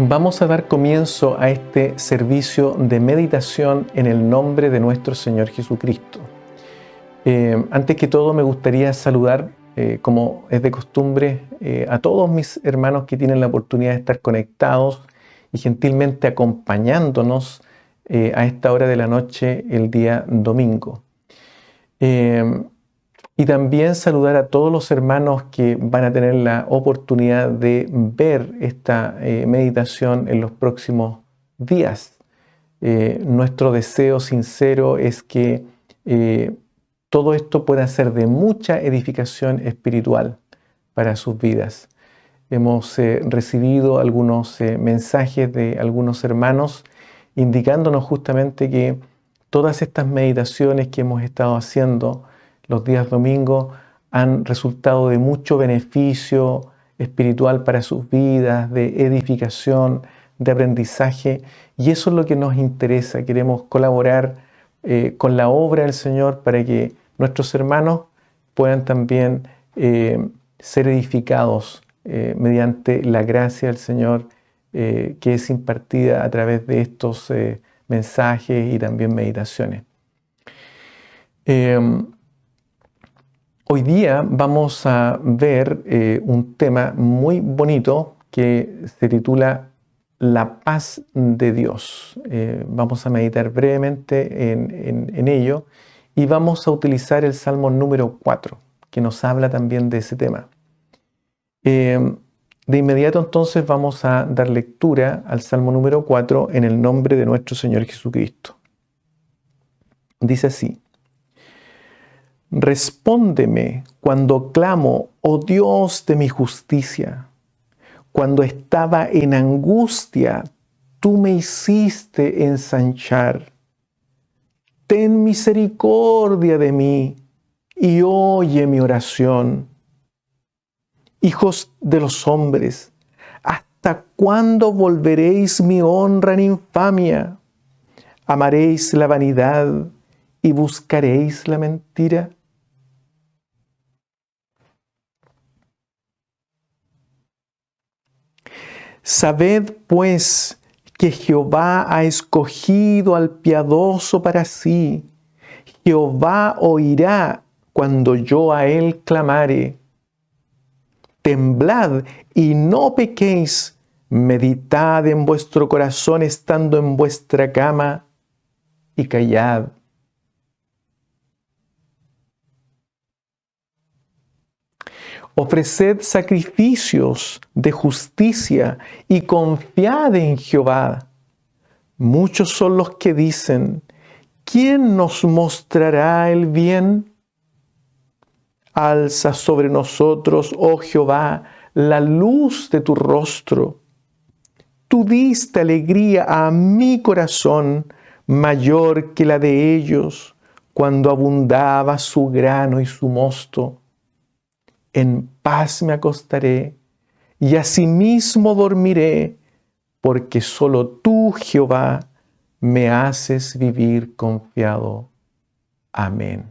Vamos a dar comienzo a este servicio de meditación en el nombre de nuestro Señor Jesucristo. Antes que todo me gustaría saludar, como es de costumbre, a todos mis hermanos que tienen la oportunidad de estar conectados y gentilmente acompañándonos a esta hora de la noche el día domingo. Y también saludar a todos los hermanos que van a tener la oportunidad de ver esta meditación en los próximos días. Nuestro deseo sincero es que todo esto pueda ser de mucha edificación espiritual para sus vidas. Hemos recibido algunos mensajes de algunos hermanos indicándonos justamente que todas estas meditaciones que hemos estado haciendo los días domingos han resultado de mucho beneficio espiritual para sus vidas, de edificación, de aprendizaje, y eso es lo que nos interesa. Queremos colaborar con la obra del Señor para que nuestros hermanos puedan también ser edificados mediante la gracia del Señor que es impartida a través de estos mensajes y también meditaciones. Hoy día vamos a ver un tema muy bonito que se titula La paz de Dios. Vamos a meditar brevemente en ello y vamos a utilizar el Salmo número 4, que nos habla también de ese tema. De inmediato entonces vamos a dar lectura al Salmo número 4 en el nombre de nuestro Señor Jesucristo. Dice así: Respóndeme cuando clamo, oh Dios de mi justicia. Cuando estaba en angustia, tú me hiciste ensanchar. Ten misericordia de mí y oye mi oración. Hijos de los hombres, ¿hasta cuándo volveréis mi honra en infamia? ¿Amaréis la vanidad y buscaréis la mentira? Sabed, pues, que Jehová ha escogido al piadoso para sí. Jehová oirá cuando yo a él clamare. Temblad y no pequéis. Meditad en vuestro corazón estando en vuestra cama y callad. Ofreced sacrificios de justicia y confiad en Jehová. Muchos son los que dicen: ¿quién nos mostrará el bien? Alza sobre nosotros, oh Jehová, la luz de tu rostro. Tú diste alegría a mi corazón, mayor que la de ellos, cuando abundaba su grano y su mosto. En paz me acostaré y asimismo dormiré, porque solo tú, Jehová, me haces vivir confiado. Amén.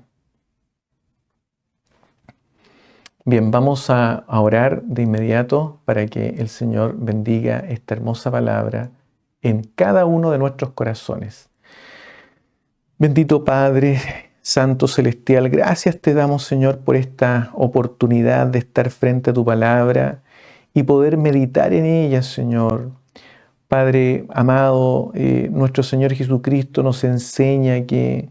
Bien, vamos a orar de inmediato para que el Señor bendiga esta hermosa palabra en cada uno de nuestros corazones. Bendito Padre Santo Celestial, gracias te damos, Señor, por esta oportunidad de estar frente a tu palabra y poder meditar en ella, Señor. Padre amado, nuestro Señor Jesucristo nos enseña que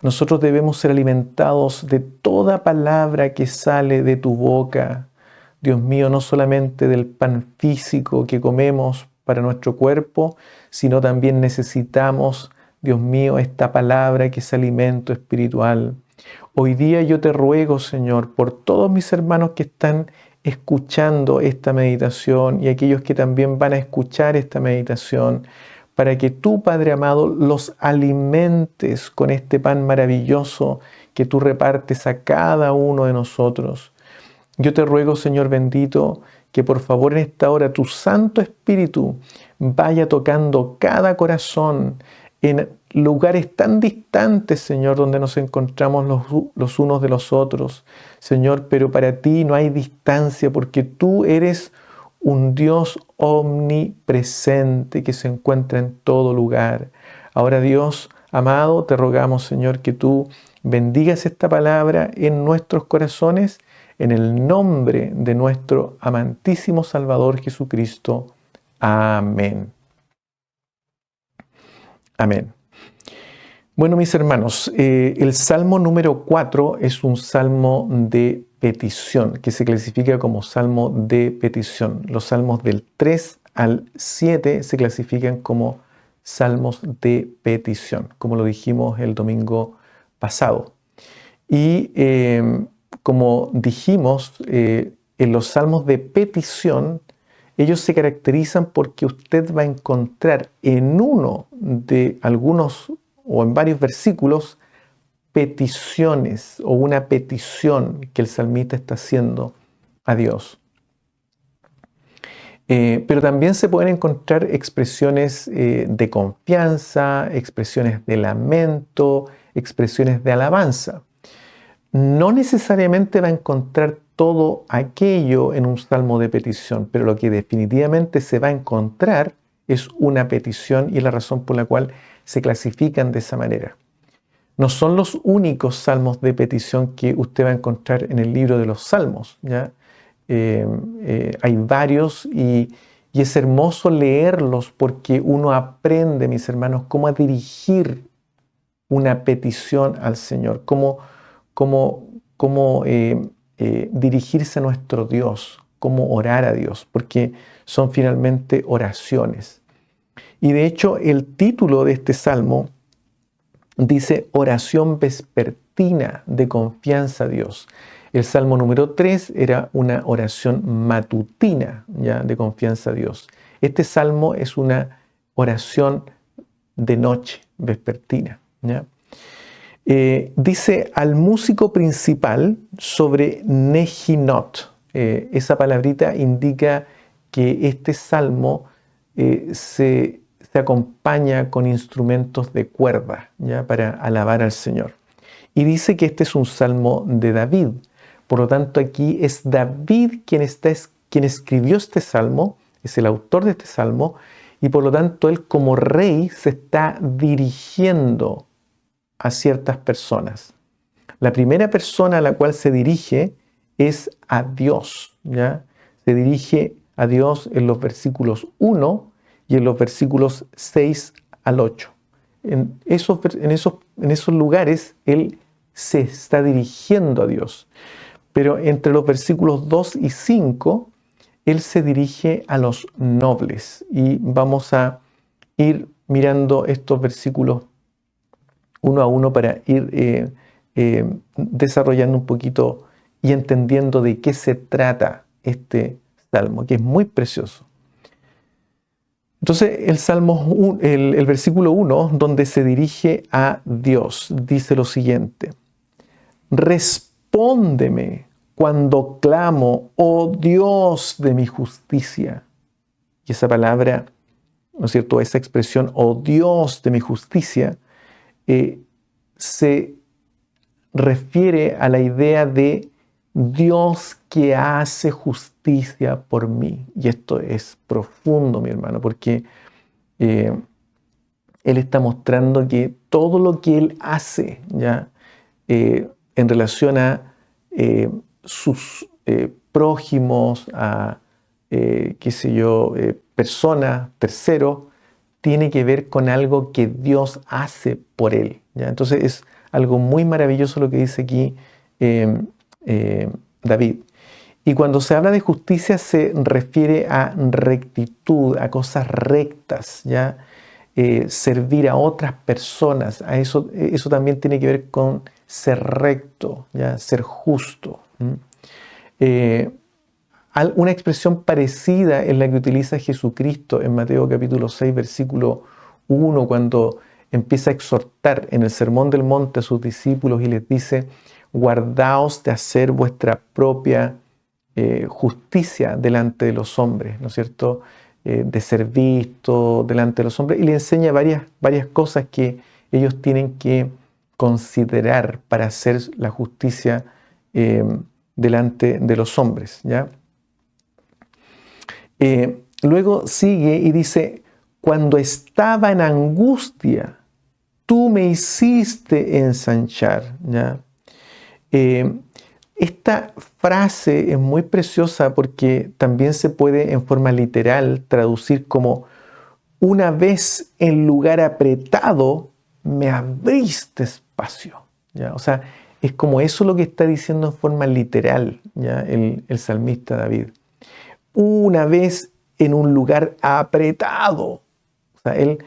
nosotros debemos ser alimentados de toda palabra que sale de tu boca. Dios mío, no solamente del pan físico que comemos para nuestro cuerpo, sino también necesitamos, Dios mío, esta palabra que es alimento espiritual. Hoy día yo te ruego, Señor, por todos mis hermanos que están escuchando esta meditación y aquellos que también van a escuchar esta meditación, para que tú, Padre amado, los alimentes con este pan maravilloso que tú repartes a cada uno de nosotros. Yo te ruego, Señor bendito, que por favor en esta hora tu Santo Espíritu vaya tocando cada corazón en lugares tan distantes, Señor, donde nos encontramos los unos de los otros. Señor, pero para ti no hay distancia, porque tú eres un Dios omnipresente que se encuentra en todo lugar. Ahora, Dios amado, te rogamos, Señor, que tú bendigas esta palabra en nuestros corazones, en el nombre de nuestro amantísimo Salvador Jesucristo. Amén. Amén. Bueno, mis hermanos, el Salmo número 4 es un salmo de petición, que se clasifica como salmo de petición. Los salmos del 3 al 7 se clasifican como salmos de petición, como lo dijimos el domingo pasado. Y como dijimos, en los salmos de petición, ellos se caracterizan porque usted va a encontrar en uno de algunos o en varios versículos peticiones o una petición que el salmista está haciendo a Dios. Pero también se pueden encontrar expresiones de confianza, expresiones de lamento, expresiones de alabanza. No necesariamente va a encontrar todo aquello en un salmo de petición, pero lo que definitivamente se va a encontrar es una petición y es la razón por la cual se clasifican de esa manera. No son los únicos salmos de petición que usted va a encontrar en el libro de los salmos, ¿ya? Hay varios y es hermoso leerlos porque uno aprende, mis hermanos, cómo a dirigir una petición al Señor, cómo dirigirse a nuestro Dios, cómo orar a Dios, porque son finalmente oraciones. Y de hecho, el título de este salmo dice oración vespertina de confianza a Dios. El salmo número 3 era una oración matutina, ¿ya?, de confianza a Dios. Este salmo es una oración de noche, vespertina, ¿ya? Dice al músico principal sobre Nehinot. Esa palabrita indica que este salmo se acompaña con instrumentos de cuerda, ¿ya?, para alabar al Señor. Y dice que este es un salmo de David. Por lo tanto, aquí es David quien escribió este salmo, es el autor de este salmo, y por lo tanto él como rey se está dirigiendo a ciertas personas. La primera persona a la cual se dirige es a Dios, ¿ya? Se dirige a Dios en los versículos 1 y en los versículos 6 al 8. En esos lugares él se está dirigiendo a Dios. Pero entre los versículos 2 y 5, él se dirige a los nobles. Y vamos a ir mirando estos versículos uno a uno para ir desarrollando un poquito y entendiendo de qué se trata este salmo, que es muy precioso. Entonces, el versículo 1, donde se dirige a Dios, dice lo siguiente: respóndeme cuando clamo, oh Dios de mi justicia. Y esa palabra, ¿no es cierto?, esa expresión, oh Dios de mi justicia, se refiere a la idea de Dios que hace justicia por mí. Y esto es profundo, mi hermano, porque Él está mostrando que todo lo que Él hace, ¿ya?, en relación a sus prójimos, a, personas, terceros, tiene que ver con algo que Dios hace por Él, ¿ya? Entonces es algo muy maravilloso lo que dice aquí David. Y cuando se habla de justicia se refiere a rectitud, a cosas rectas, ¿ya? Servir a otras personas, eso también tiene que ver con ser recto, ¿ya?, ser justo. Una expresión parecida es la que utiliza Jesucristo en Mateo capítulo 6, versículo 1, cuando empieza a exhortar en el Sermón del Monte a sus discípulos y les dice: guardaos de hacer vuestra propia justicia delante de los hombres, ¿no es cierto?, de ser visto delante de los hombres, y le enseña varias cosas que ellos tienen que considerar para hacer la justicia delante de los hombres, ¿ya? Luego sigue y dice, cuando estaba en angustia, tú me hiciste ensanchar, ¿ya? Esta frase es muy preciosa porque también se puede en forma literal traducir como una vez en lugar apretado me abriste espacio, ¿ya? O sea, es como eso lo que está diciendo en forma literal, ¿ya? El salmista David. Una vez en un lugar apretado. O sea, él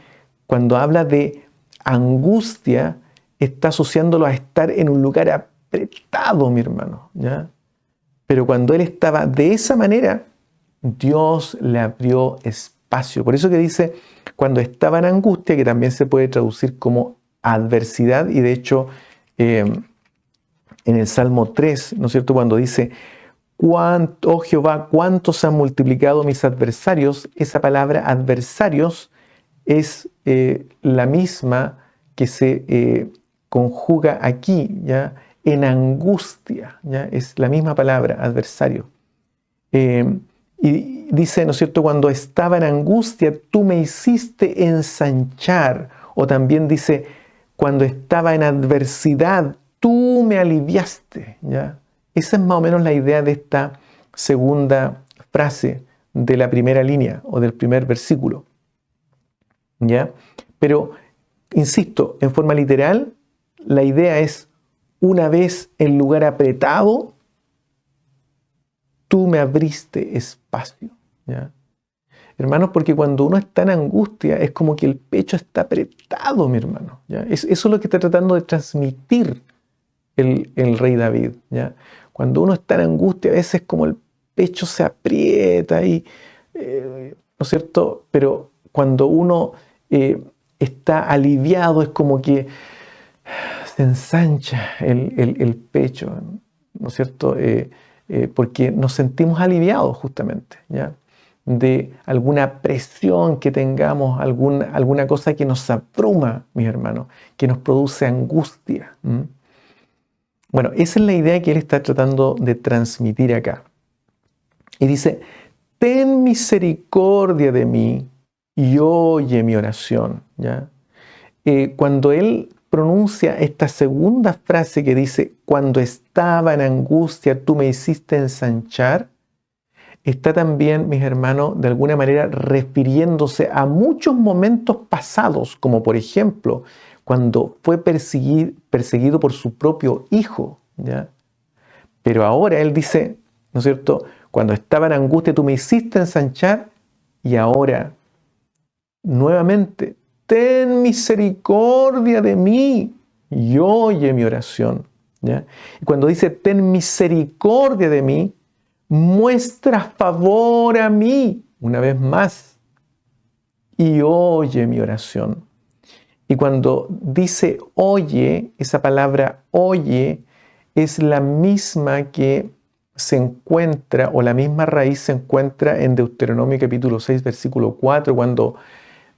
cuando habla de angustia está asociándolo a estar en un lugar apretado, mi hermano, ¿ya? Pero cuando él estaba de esa manera, Dios le abrió espacio. Por eso que dice, cuando estaba en angustia, que también se puede traducir como adversidad, y de hecho en el Salmo 3, ¿no es cierto? Cuando dice, oh Jehová, cuántos han multiplicado mis adversarios, esa palabra adversarios es la misma que se conjuga aquí, ¿ya? En angustia, ¿ya? Es la misma palabra, adversario. Y dice, ¿no es cierto? Cuando estaba en angustia, tú me hiciste ensanchar. O también dice, cuando estaba en adversidad, tú me aliviaste, ¿ya? Esa es más o menos la idea de esta segunda frase de la primera línea o del primer versículo, ¿ya? Pero, insisto, en forma literal, la idea es, una vez en lugar apretado, tú me abriste espacio, ¿ya? Hermanos, porque cuando uno está en angustia, es como que el pecho está apretado, mi hermano, ¿ya? Eso es lo que está tratando de transmitir el rey David, ¿ya? Cuando uno está en angustia, a veces como el pecho se aprieta y, ¿no es cierto? Pero cuando uno está aliviado, es como que se ensancha el pecho, ¿no es cierto? Porque nos sentimos aliviados justamente, ¿ya? De alguna presión que tengamos, alguna cosa que nos abruma, mis hermanos, que nos produce angustia. Bueno, esa es la idea que él está tratando de transmitir acá. Y dice, ten misericordia de mí y oye mi oración, ¿ya? Cuando él pronuncia esta segunda frase que dice, cuando estaba en angustia tú me hiciste ensanchar, está también, mis hermanos, de alguna manera refiriéndose a muchos momentos pasados, como por ejemplo, cuando fue perseguido por su propio hijo, ¿ya? Pero ahora él dice, ¿no es cierto? Cuando estaba en angustia tú me hiciste ensanchar y ahora, nuevamente, ten misericordia de mí y oye mi oración, ¿ya? Y cuando dice ten misericordia de mí, muestra favor a mí, una vez más, y oye mi oración. Y cuando dice oye, esa palabra oye es la misma que se encuentra, o la misma raíz se encuentra en Deuteronomio capítulo 6, versículo 4, cuando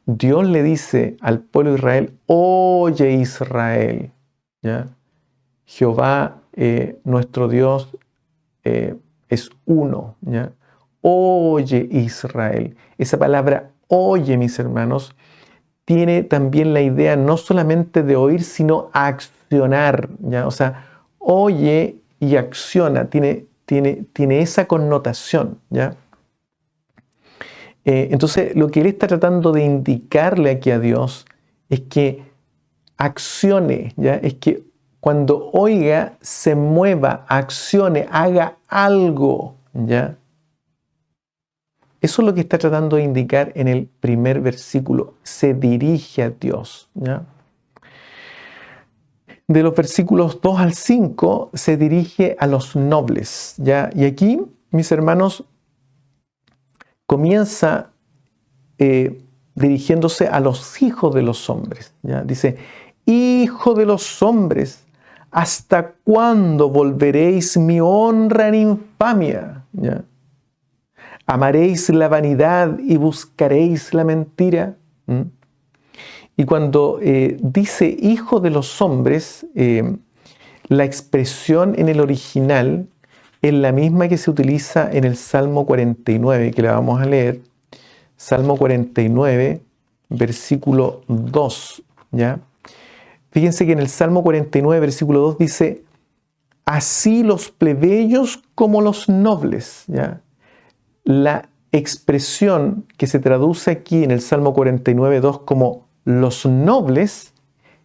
Dios le dice al pueblo de Israel, oye Israel, ¿ya? Jehová, nuestro Dios, es uno, ¿ya? Oye Israel. Esa palabra oye, mis hermanos, tiene también la idea no solamente de oír, sino accionar, ¿ya? O sea, oye y acciona, tiene esa connotación, ¿ya? Entonces, lo que él está tratando de indicarle aquí a Dios es que accione, ¿ya? Es que cuando oiga, se mueva, accione, haga algo, ¿ya? Eso es lo que está tratando de indicar en el primer versículo. Se dirige a Dios, ¿ya? De los versículos 2 al 5 se dirige a los nobles, ¿ya? Y aquí, mis hermanos, comienza dirigiéndose a los hijos de los hombres, ¿ya? Dice, hijo de los hombres, ¿hasta cuándo volveréis mi honra en infamia? ¿Ya? ¿Amaréis la vanidad y buscaréis la mentira? Y cuando dice hijo de los hombres, la expresión en el original es la misma que se utiliza en el Salmo 49, que la vamos a leer. Salmo 49, versículo 2, ¿ya? Fíjense que en el Salmo 49, versículo 2 dice, así los plebeyos como los nobles, ¿ya? La expresión que se traduce aquí en el Salmo 49, 2 como los nobles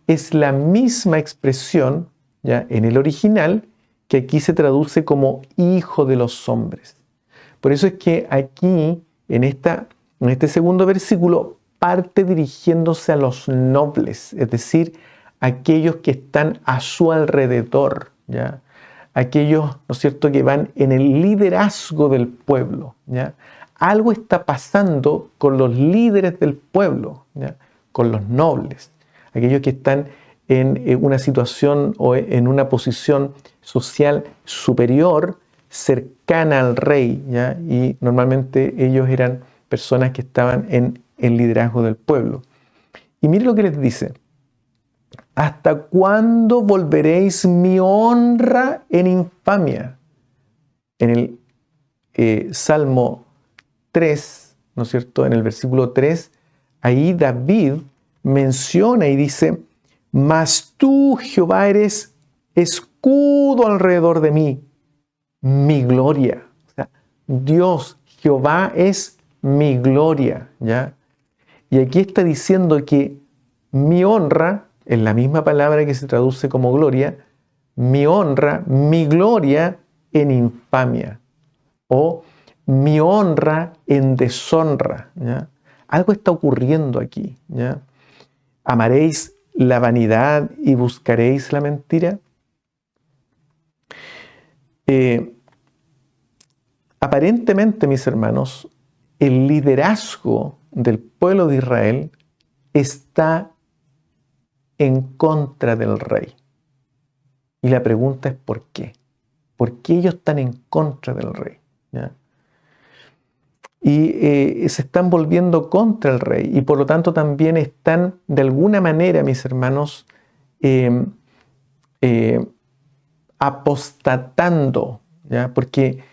es la misma expresión, ¿ya?, en el original, que aquí se traduce como hijo de los hombres. Por eso es que aquí, en este segundo versículo, parte dirigiéndose a los nobles, es decir, aquellos que están a su alrededor, ¿ya? Aquellos, ¿no es cierto?, que van en el liderazgo del pueblo, ¿ya? Algo está pasando con los líderes del pueblo, ¿ya?, con los nobles, aquellos que están en una situación o en una posición social superior, cercana al rey, ¿ya? Y normalmente ellos eran personas que estaban en el liderazgo del pueblo. Y mire lo que les dice: ¿hasta cuándo volveréis mi honra en infamia? En el Salmo 3, ¿no es cierto?, en el versículo 3, ahí David menciona y dice, mas tú, Jehová, eres escudo alrededor de mí, mi gloria. O sea, Dios, Jehová es mi gloria, ¿ya? Y aquí está diciendo que mi honra, es la misma palabra que se traduce como gloria, mi honra, mi gloria en infamia, o mi honra en deshonra, ¿ya? Algo está ocurriendo aquí, ¿ya? ¿Amaréis la vanidad y buscaréis la mentira? Aparentemente, mis hermanos, el liderazgo del pueblo de Israel está en contra del rey. Y la pregunta es ¿por qué? ¿Por qué ellos están en contra del rey? ¿Ya? Y se están volviendo contra el rey y por lo tanto también están de alguna manera, mis hermanos, apostatando, ¿ya? Porque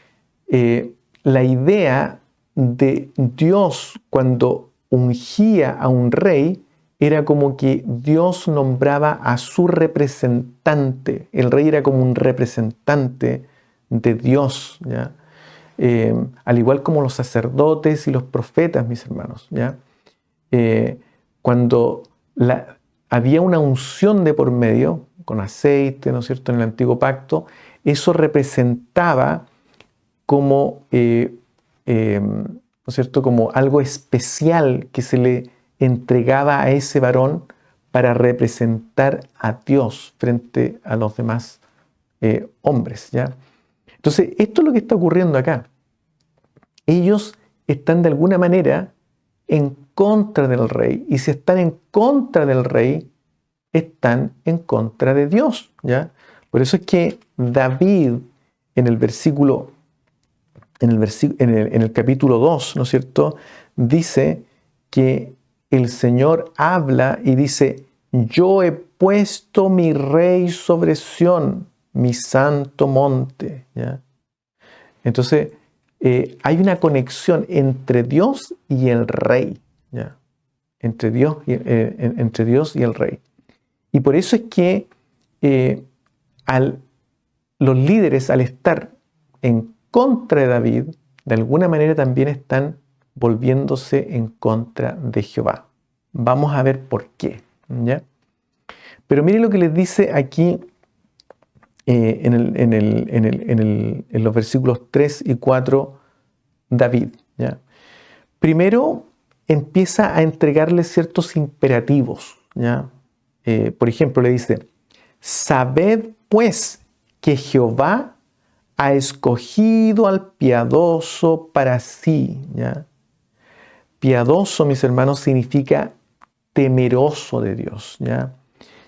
la idea de Dios cuando ungía a un rey era como que Dios nombraba a su representante. El rey era como un representante de Dios, ¿ya? Al igual como los sacerdotes y los profetas, mis hermanos, ¿ya? Cuando había una unción de por medio, con aceite, ¿no es cierto?, en el antiguo pacto, eso representaba como, ¿no es cierto?, como algo especial que se le entregaba a ese varón para representar a Dios frente a los demás hombres, ¿ya? Entonces, esto es lo que está ocurriendo acá. Ellos están de alguna manera en contra del rey, y si están en contra del rey, están en contra de Dios, ¿ya? Por eso es que David, en el versículo, en el capítulo 2, ¿no es cierto?, dice que el Señor habla y dice, yo he puesto mi rey sobre Sión, mi santo monte, ¿ya? Entonces, hay una conexión entre Dios y el rey, ¿ya? Entre Dios y el rey. Y por eso es que los líderes, al estar en contra de David, de alguna manera también están volviéndose en contra de Jehová. Vamos a ver por qué, ¿ya? Pero miren lo que les dice aquí en los versículos 3 y 4 David, ¿ya? Primero empieza a entregarle ciertos imperativos, ¿ya? Por ejemplo, le dice, sabed pues que Jehová ha escogido al piadoso para sí, ¿ya? Piadoso, mis hermanos, significa temeroso de Dios, ¿ya?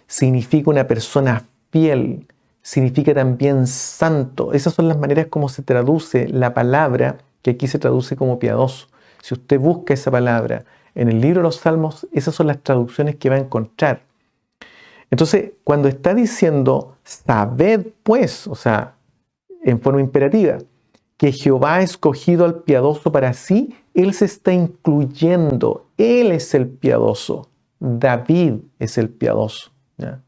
Significa una persona fiel, significa también santo. Esas son las maneras como se traduce la palabra que aquí se traduce como piadoso. Si usted busca esa palabra en el libro de los Salmos, esas son las traducciones que va a encontrar. Entonces, cuando está diciendo, sabed pues, o sea, en forma imperativa, que Jehová ha escogido al piadoso para sí, él se está incluyendo. Él es el piadoso. David es el piadoso. ¿Ya?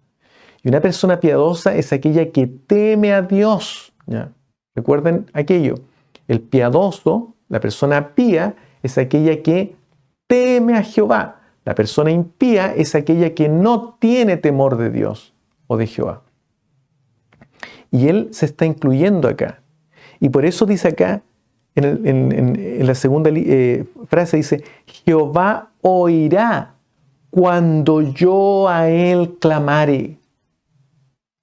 Y una persona piadosa es aquella que teme a Dios. ¿Ya? Recuerden aquello. El piadoso, la persona pía, es aquella que teme a Jehová. La persona impía es aquella que no tiene temor de Dios o de Jehová. Y él se está incluyendo acá. Y por eso dice acá, en la segunda frase, dice, Jehová oirá cuando yo a él clamare.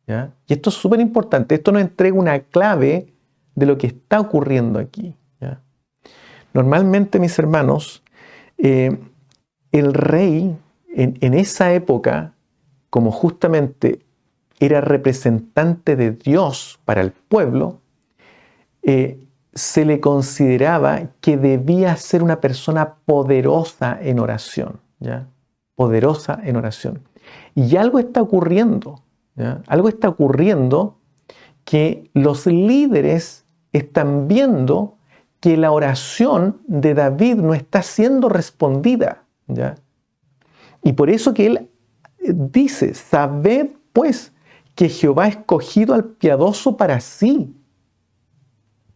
¿Ya? Y esto es súper importante. Esto nos entrega una clave de lo que está ocurriendo aquí. ¿Ya? Normalmente, mis hermanos, el rey en esa época, como justamente era representante de Dios para el pueblo, se le consideraba que debía ser una persona poderosa en oración, ¿ya? Poderosa en oración. Y algo está ocurriendo, ¿ya? Algo está ocurriendo que los líderes están viendo que la oración de David no está siendo respondida, ¿ya? Y por eso que él dice, sabed pues que Jehová ha escogido al piadoso para sí.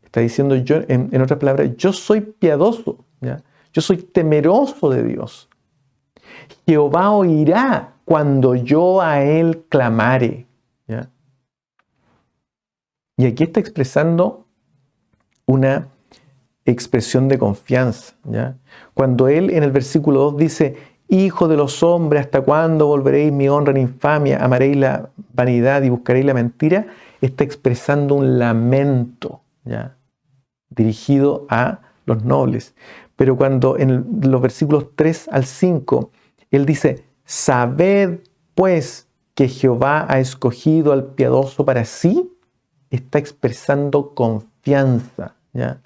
Está diciendo, yo, en otras palabras, yo soy piadoso, ¿ya? Yo soy temeroso de Dios. Jehová oirá cuando yo a él clamare, ¿ya? Y aquí está expresando una expresión de confianza, ¿ya? Cuando él en el versículo 2 dice, Hijo de los hombres, ¿hasta cuándo volveréis mi honra en infamia? ¿Amaréis la vanidad y buscaréis la mentira? Está expresando un lamento, ¿ya? Dirigido a los nobles. Pero cuando en los versículos 3 al 5, él dice, sabed pues que Jehová ha escogido al piadoso para sí, está expresando confianza, ¿ya?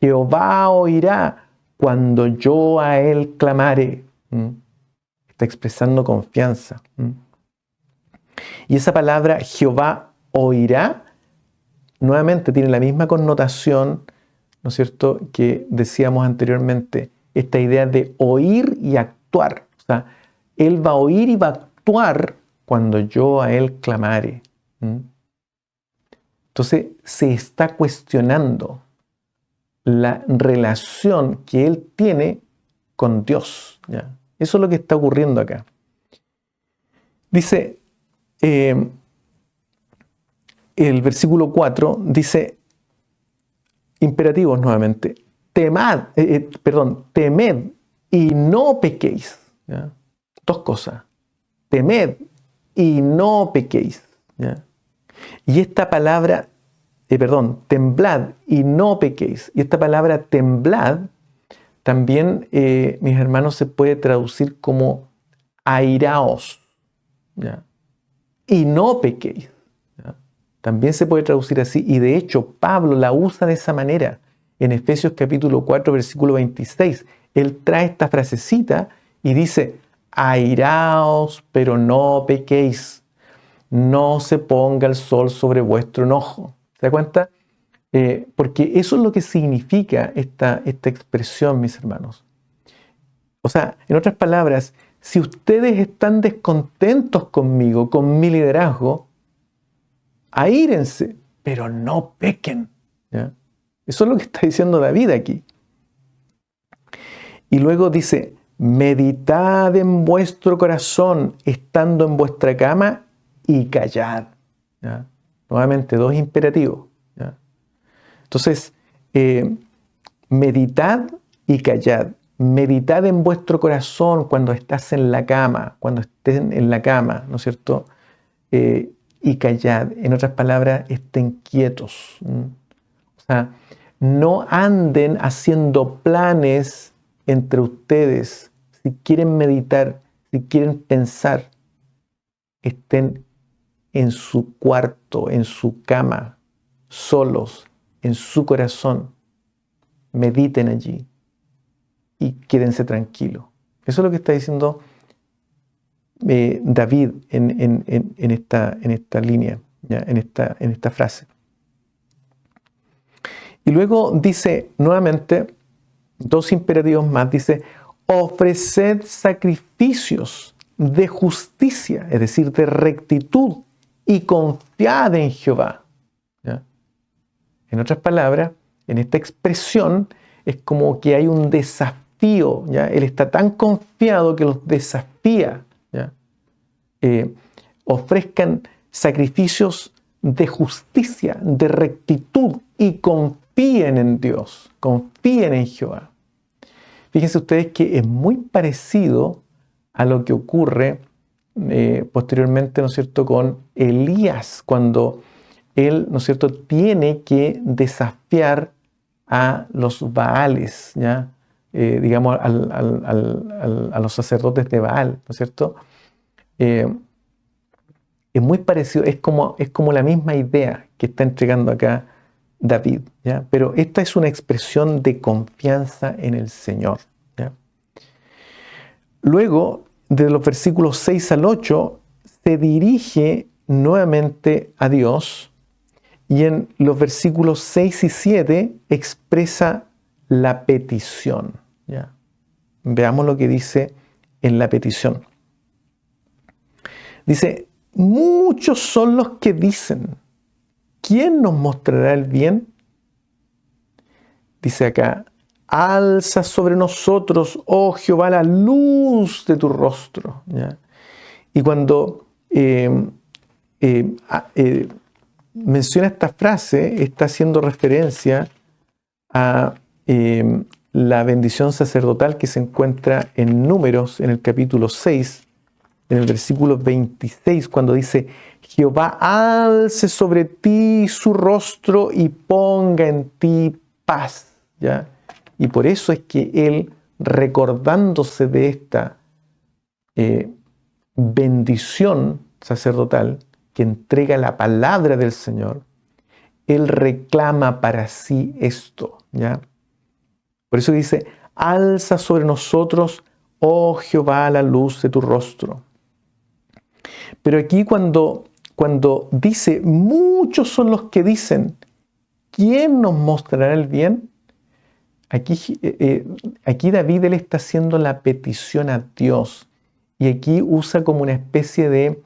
Jehová oirá cuando yo a él clamare. Está expresando confianza. Y esa palabra Jehová oirá nuevamente tiene la misma connotación, ¿no es cierto?, que decíamos anteriormente, esta idea de oír y actuar. O sea, él va a oír y va a actuar cuando yo a él clamare. Entonces se está cuestionando la relación que él tiene con Dios, ¿ya? Eso es lo que está ocurriendo acá. Dice, el versículo 4 dice, imperativos nuevamente, temed y no pequéis, ¿ya? Dos cosas, temed y no pequéis, ¿ya? Y esta palabra, temblad y no pequéis, y esta palabra temblad también, mis hermanos, se puede traducir como airaos, ¿ya? Y no pequéis, ¿ya? También se puede traducir así, y de hecho Pablo la usa de esa manera. En Efesios capítulo 4, versículo 26, él trae esta frasecita y dice, airaos, pero no pequéis, no se ponga el sol sobre vuestro enojo. ¿Se da cuenta? Porque eso es lo que significa esta expresión, mis hermanos. O sea, en otras palabras, si ustedes están descontentos conmigo, con mi liderazgo, aírense, pero no pequen, ¿ya? Eso es lo que está diciendo David aquí. Y luego dice, meditad en vuestro corazón, estando en vuestra cama, y callad, ¿ya? Nuevamente, dos imperativos, ¿ya? Entonces, meditad y callad. Meditad en vuestro corazón cuando estás en la cama, cuando estén en la cama, ¿no es cierto? Y callad. En otras palabras, estén quietos. O sea, no anden haciendo planes entre ustedes. Si quieren meditar, si quieren pensar, estén en su cuarto, en su cama, solos, en su corazón. Mediten allí y quédense tranquilos. Eso es lo que está diciendo David en esta línea, ¿ya? En esta frase. Y luego dice nuevamente, dos imperativos más, dice, ofreced sacrificios de justicia, es decir, de rectitud, y confiad en Jehová. ¿Ya? En otras palabras, en esta expresión es como que hay un desafío, ¿ya? Él está tan confiado que los desafía, ¿ya? Ofrezcan sacrificios de justicia, de rectitud, y confíen en Dios, confíen en Jehová. Fíjense ustedes que es muy parecido a lo que ocurre posteriormente, ¿no es cierto?, con Elías, cuando él, ¿no es cierto?, tiene que desafiar a los Baales, ¿ya? Digamos, a los sacerdotes de Baal, ¿no es cierto? Es muy parecido, es como la misma idea que está entregando acá David, ¿ya? Pero esta es una expresión de confianza en el Señor, ¿ya? Luego, de los versículos 6 al 8, se dirige nuevamente a Dios, y en los versículos 6 y 7 expresa la petición, ¿ya? Veamos lo que dice en la petición. Dice, muchos son los que dicen, ¿quién nos mostrará el bien? Dice acá, alza sobre nosotros, oh Jehová, la luz de tu rostro, ¿ya? Y cuando menciona esta frase, está haciendo referencia a la bendición sacerdotal que se encuentra en Números, en el capítulo 6, en el versículo 26, cuando dice, Jehová alce sobre ti su rostro y ponga en ti paz, ¿ya? Y por eso es que él, recordándose de esta bendición sacerdotal que entrega la palabra del Señor, él reclama para sí esto, ¿ya? Por eso dice, alza sobre nosotros, oh Jehová, la luz de tu rostro. Pero aquí cuando dice, muchos son los que dicen, ¿quién nos mostrará el bien? Aquí David, él está haciendo la petición a Dios, y aquí usa como una especie de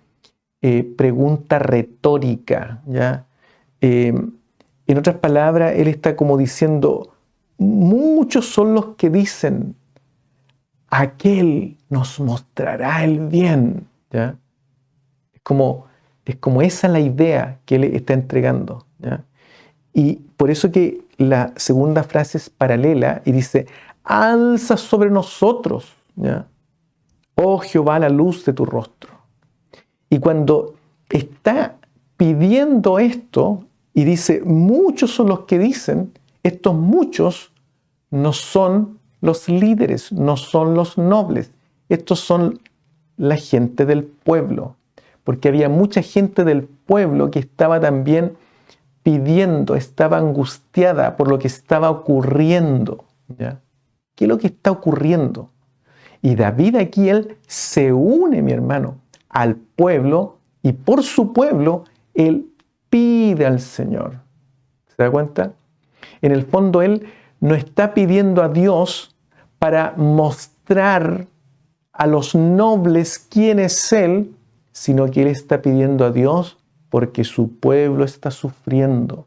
pregunta retórica, ¿ya? En otras palabras, él está como diciendo, muchos son los que dicen, aquel nos mostrará el bien, ¿ya? Es como esa la idea que él está entregando, ¿ya? Y por eso que la segunda frase es paralela y dice, alza sobre nosotros, ¿ya? Oh Jehová, la luz de tu rostro. Y cuando está pidiendo esto y dice, muchos son los que dicen, estos muchos no son los líderes, no son los nobles, estos son la gente del pueblo, porque había mucha gente del pueblo que estaba también pidiendo, estaba angustiada por lo que estaba ocurriendo, ¿ya? ¿Qué es lo que está ocurriendo? Y David aquí, él se une, mi hermano, al pueblo, y por su pueblo, él pide al Señor. ¿Se da cuenta? En el fondo, él no está pidiendo a Dios para mostrar a los nobles quién es él, sino que él está pidiendo a Dios porque su pueblo está sufriendo.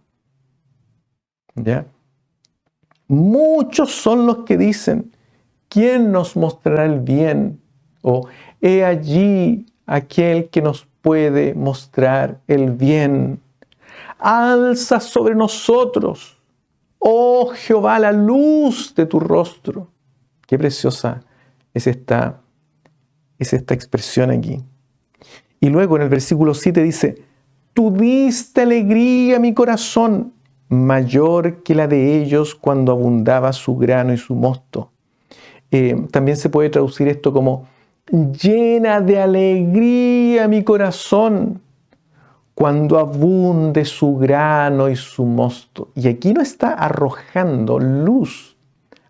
¿Ya? Muchos son los que dicen, ¿quién nos mostrará el bien? O he allí aquel que nos puede mostrar el bien. Alza sobre nosotros, oh Jehová, la luz de tu rostro. Qué preciosa es esta expresión aquí. Y luego en el versículo 7 dice, tú diste alegría a mi corazón, mayor que la de ellos cuando abundaba su grano y su mosto. También se puede traducir esto como, llena de alegría mi corazón cuando abunde su grano y su mosto. Y aquí no está arrojando luz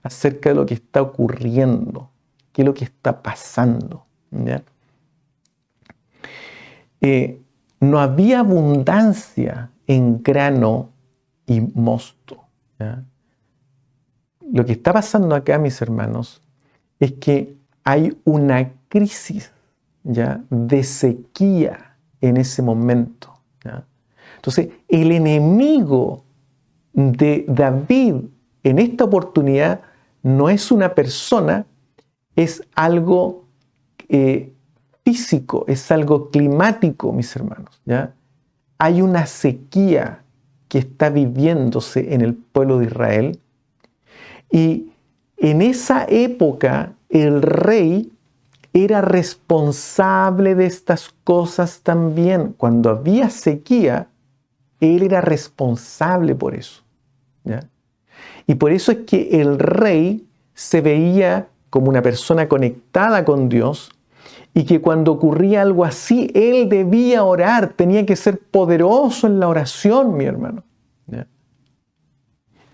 acerca de lo que está ocurriendo, qué es lo que está pasando, ¿ya? No había abundancia en grano y mosto. ¿ya? Lo que está pasando acá, mis hermanos, es que hay una crisis, ¿ya?, de sequía en ese momento, ¿ya? Entonces, el enemigo de David en esta oportunidad no es una persona, es algo físico, es algo climático, mis hermanos, ¿ya? Hay una sequía que está viviéndose en el pueblo de Israel, y en esa época el rey era responsable de estas cosas también. Cuando había sequía, él era responsable por eso, ¿ya? Y por eso es que el rey se veía como una persona conectada con Dios, y que cuando ocurría algo así, él debía orar, tenía que ser poderoso en la oración, mi hermano, ¿ya?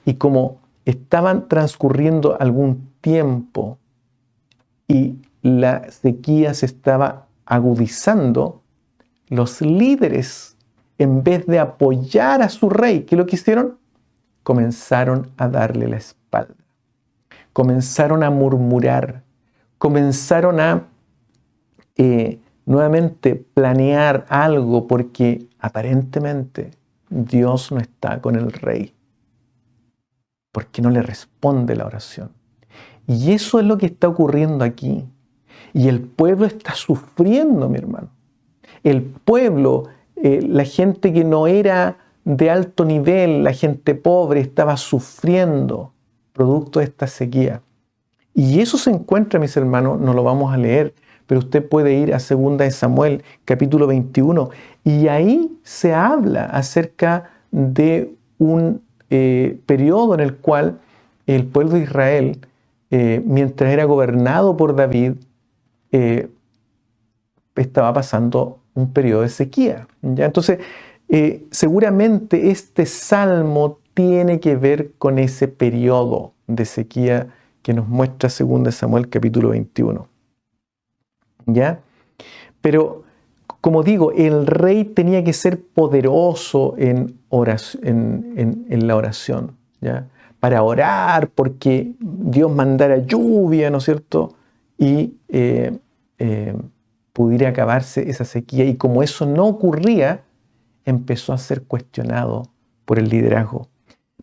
Y como estaban transcurriendo algún tiempo y la sequía se estaba agudizando, los líderes, en vez de apoyar a su rey, ¿qué lo que hicieron? Comenzaron a darle la espalda, comenzaron a murmurar, comenzaron a nuevamente planear algo, porque aparentemente Dios no está con el rey, porque no le responde la oración. Y eso es lo que está ocurriendo aquí. Y el pueblo está sufriendo, mi hermano. El pueblo, la gente que no era de alto nivel, la gente pobre, estaba sufriendo producto de esta sequía. Y eso se encuentra, mis hermanos, no lo vamos a leer, pero usted puede ir a 2 de Samuel, capítulo 21, y ahí se habla acerca de un periodo en el cual el pueblo de Israel, mientras era gobernado por David, estaba pasando un periodo de sequía, ¿ya? Entonces, seguramente este salmo tiene que ver con ese periodo de sequía que nos muestra 2 de Samuel capítulo 21, ¿ya? Pero, como digo, el rey tenía que ser poderoso en la oración, ¿ya?, para orar porque Dios mandara lluvia, ¿no es cierto?, y pudiera acabarse esa sequía. Y como eso no ocurría, empezó a ser cuestionado por el liderazgo.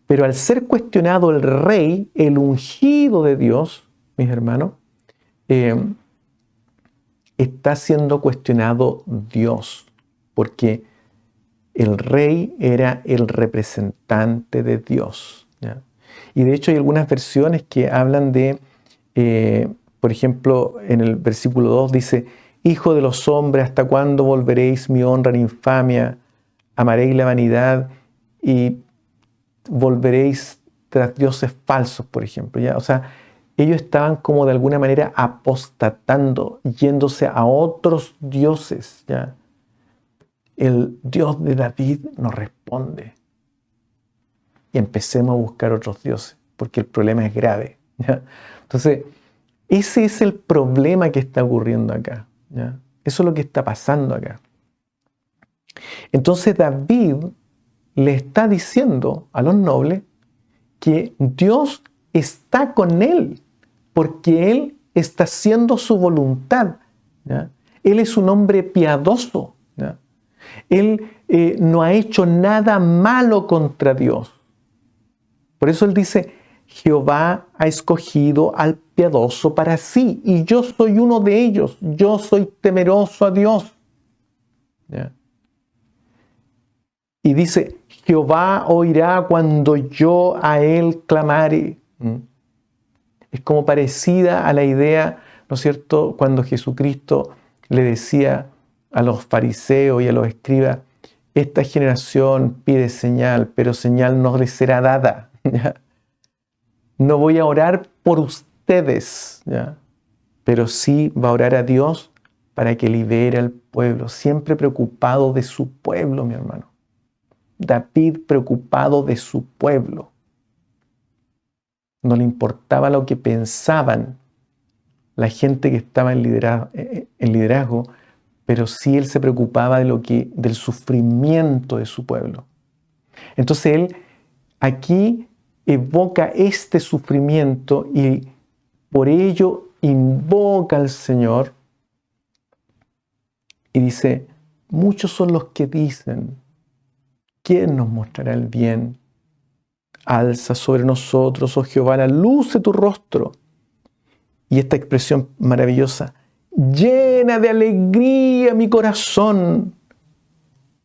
Pero al ser cuestionado el rey, el ungido de Dios, mis hermanos, está siendo cuestionado Dios, porque el rey era el representante de Dios, ¿ya? Y de hecho hay algunas versiones que hablan de, por ejemplo, en el versículo 2 dice: Hijo de los hombres, ¿hasta cuándo volveréis mi honra en infamia? Amaréis la vanidad y volveréis tras dioses falsos, por ejemplo, ¿ya? O sea, ellos estaban como de alguna manera apostatando, yéndose a otros dioses, ¿ya? El Dios de David nos responde. Y empecemos a buscar otros dioses, porque el problema es grave, ¿ya? Entonces, ese es el problema que está ocurriendo acá, ¿ya? Eso es lo que está pasando acá. Entonces David le está diciendo a los nobles que Dios está con él, porque él está haciendo su voluntad, ¿ya? Él es un hombre piadoso, ¿ya? Él no ha hecho nada malo contra Dios. Por eso él dice: Jehová ha escogido al piadoso para sí, y yo soy uno de ellos. Yo soy temeroso a Dios, ¿ya? Y dice: Jehová oirá cuando yo a él clamare. Es como parecida a la idea, ¿no es cierto?, cuando Jesucristo le decía a los fariseos y a los escribas: esta generación pide señal, pero señal no les será dada, ¿ya? No voy a orar por ustedes, ¿ya?, pero sí va a orar a Dios para que libere al pueblo, siempre preocupado de su pueblo, mi hermano. David preocupado de su pueblo. No le importaba lo que pensaban la gente que estaba en liderazgo, pero sí él se preocupaba del sufrimiento de su pueblo. Entonces él aquí evoca este sufrimiento y por ello invoca al Señor y dice, muchos son los que dicen, ¿quién nos mostrará el bien? Alza sobre nosotros, oh Jehová, la luz de tu rostro. Y esta expresión maravillosa, llena de alegría mi corazón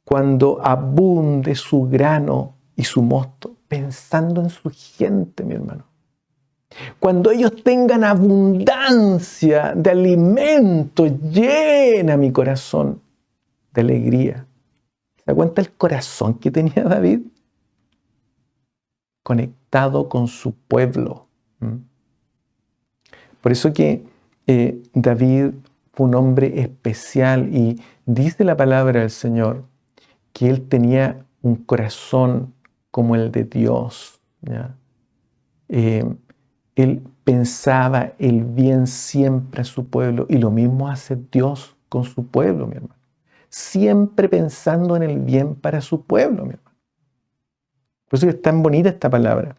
cuando abunde su grano y su mosto, pensando en su gente, mi hermano. Cuando ellos tengan abundancia de alimento, llena mi corazón de alegría. ¿Se da cuenta el corazón que tenía David? Conectado con su pueblo. Por eso que David fue un hombre especial y dice la palabra del Señor que él tenía un corazón como el de Dios, ¿ya? Él pensaba el bien siempre a su pueblo y lo mismo hace Dios con su pueblo, mi hermano. Siempre pensando en el bien para su pueblo, mi hermano. Por eso es tan bonita esta palabra.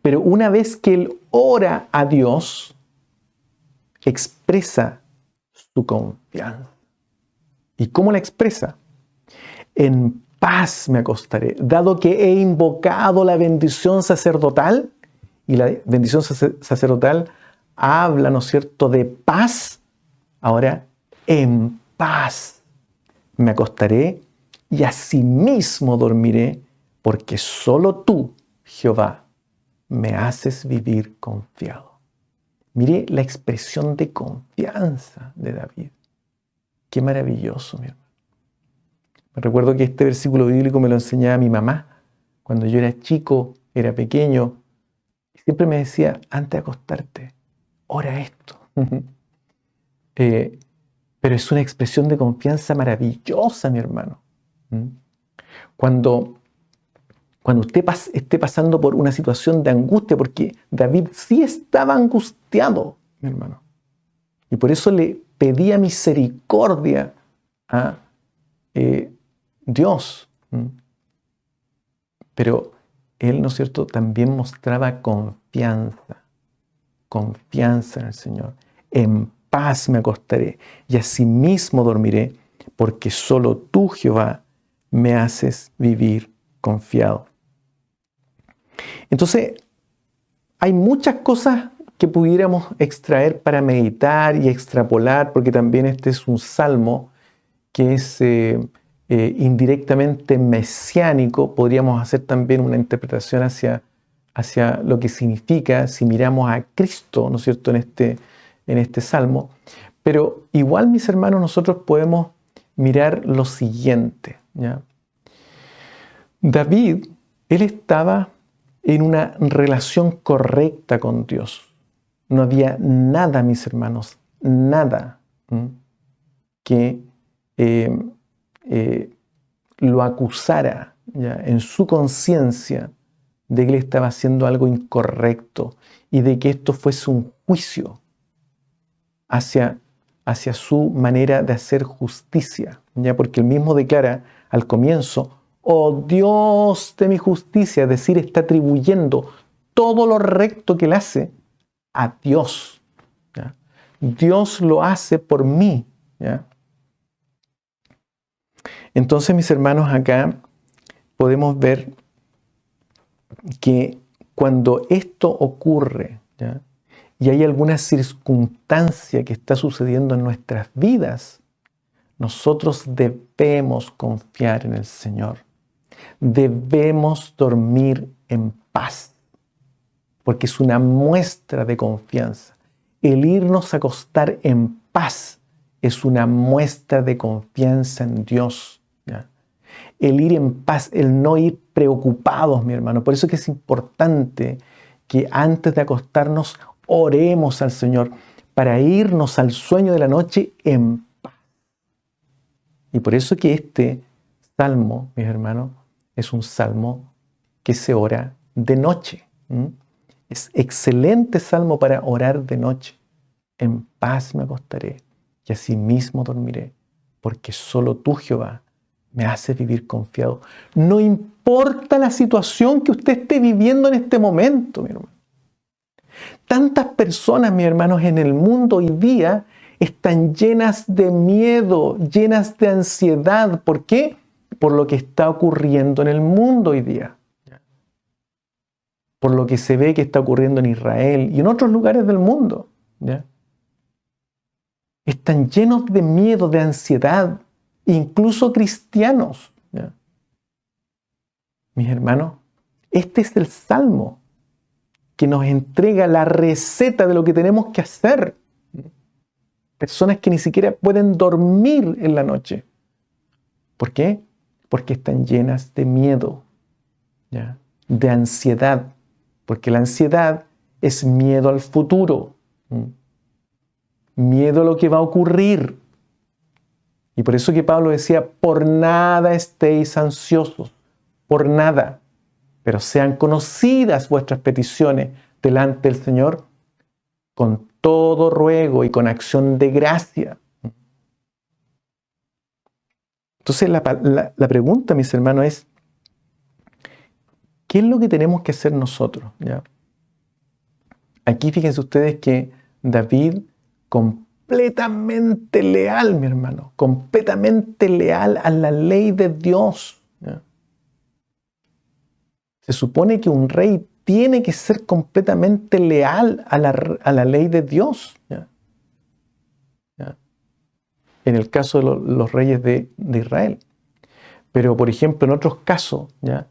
Pero una vez que él ora a Dios, expresa su confianza. ¿Y cómo la expresa? En paz me acostaré, dado que he invocado la bendición sacerdotal, y la bendición sacerdotal habla, ¿no es cierto?, de paz. Ahora, en paz me acostaré y asimismo dormiré, porque solo tú, Jehová, me haces vivir confiado. Mire la expresión de confianza de David. Qué maravilloso, mi hermano. Me recuerdo que este versículo bíblico me lo enseñaba mi mamá cuando yo era chico, era pequeño. Y siempre me decía, antes de acostarte, ora esto. Pero es una expresión de confianza maravillosa, mi hermano. Cuando usted esté pasando por una situación de angustia, porque David sí estaba angustiado, mi hermano. Y por eso le pedía misericordia a Dios. Pero él, ¿no es cierto?, también mostraba confianza en el Señor. En paz me acostaré y asimismo dormiré, porque solo tú, Jehová, me haces vivir confiado. Entonces, hay muchas cosas que pudiéramos extraer para meditar y extrapolar, porque también este es un salmo que es indirectamente mesiánico. Podríamos hacer también una interpretación hacia lo que significa si miramos a Cristo, ¿no es cierto?, en este salmo. Pero igual, mis hermanos, nosotros podemos mirar lo siguiente, ¿ya? David, él estaba en una relación correcta con Dios. No había nada, mis hermanos, nada que lo acusara, ¿ya?, en su conciencia de que él estaba haciendo algo incorrecto y de que esto fuese un juicio hacia su manera de hacer justicia, ¿ya? Porque él mismo declara al comienzo, oh Dios de mi justicia, es decir, está atribuyendo todo lo recto que él hace a Dios, ¿ya? Dios lo hace por mí, ¿ya? Entonces, mis hermanos, acá podemos ver que cuando esto ocurre, ¿ya?, y hay alguna circunstancia que está sucediendo en nuestras vidas, nosotros debemos confiar en el Señor. Debemos dormir en paz, porque es una muestra de confianza. El irnos a acostar en paz es una muestra de confianza en Dios, ¿ya? El ir en paz, el no ir preocupados, mi hermano. Por eso que es importante que antes de acostarnos oremos al Señor para irnos al sueño de la noche en paz. Y por eso que este salmo, mis hermanos, es un salmo que se ora de noche. Es excelente salmo para orar de noche. En paz me acostaré y asimismo dormiré, porque solo tú, Jehová, me haces vivir confiado. No importa importa la situación que usted esté viviendo en este momento, mi hermano. Tantas personas, mis hermanos, en el mundo hoy día están llenas de miedo, llenas de ansiedad. ¿Por qué? Por lo que está ocurriendo en el mundo hoy día. Por lo que se ve que está ocurriendo en Israel y en otros lugares del mundo. ¿Ya? Están llenos de miedo, de ansiedad, incluso cristianos. ¿Ya? Mis hermanos, este es el Salmo que nos entrega la receta de lo que tenemos que hacer. Personas que ni siquiera pueden dormir en la noche. ¿Por qué? Porque están llenas de miedo, ¿ya? De ansiedad. Porque la ansiedad es miedo al futuro. Miedo a lo que va a ocurrir. Y por eso que Pablo decía, por nada estéis ansiosos, por nada. Pero sean conocidas vuestras peticiones delante del Señor con todo ruego y con acción de gracia. Entonces la pregunta, mis hermanos, es, ¿qué es lo que tenemos que hacer nosotros? ¿Ya? Aquí fíjense ustedes que David, completamente leal, mi hermano, completamente leal a la ley de Dios. ¿Ya? Se supone que un rey tiene que ser completamente leal a la ley de Dios. ¿Ya? ¿Ya? En el caso de los reyes de Israel. Pero, por ejemplo, en otros casos, ¿ya?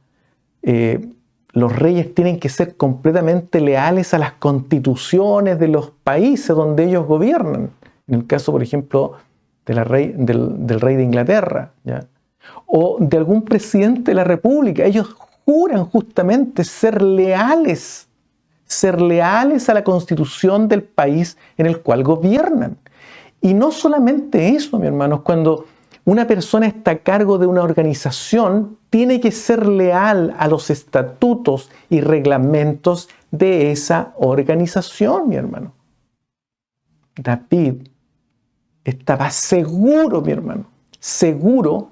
Los reyes tienen que ser completamente leales a las constituciones de los países donde ellos gobiernan. En el caso, por ejemplo, del rey de Inglaterra, ¿ya? O de algún presidente de la República. Ellos juran justamente ser leales a la constitución del país en el cual gobiernan. Y no solamente eso, mi hermanos, cuando una persona está a cargo de una organización, tiene que ser leal a los estatutos y reglamentos de esa organización, mi hermano. David estaba seguro, mi hermano, seguro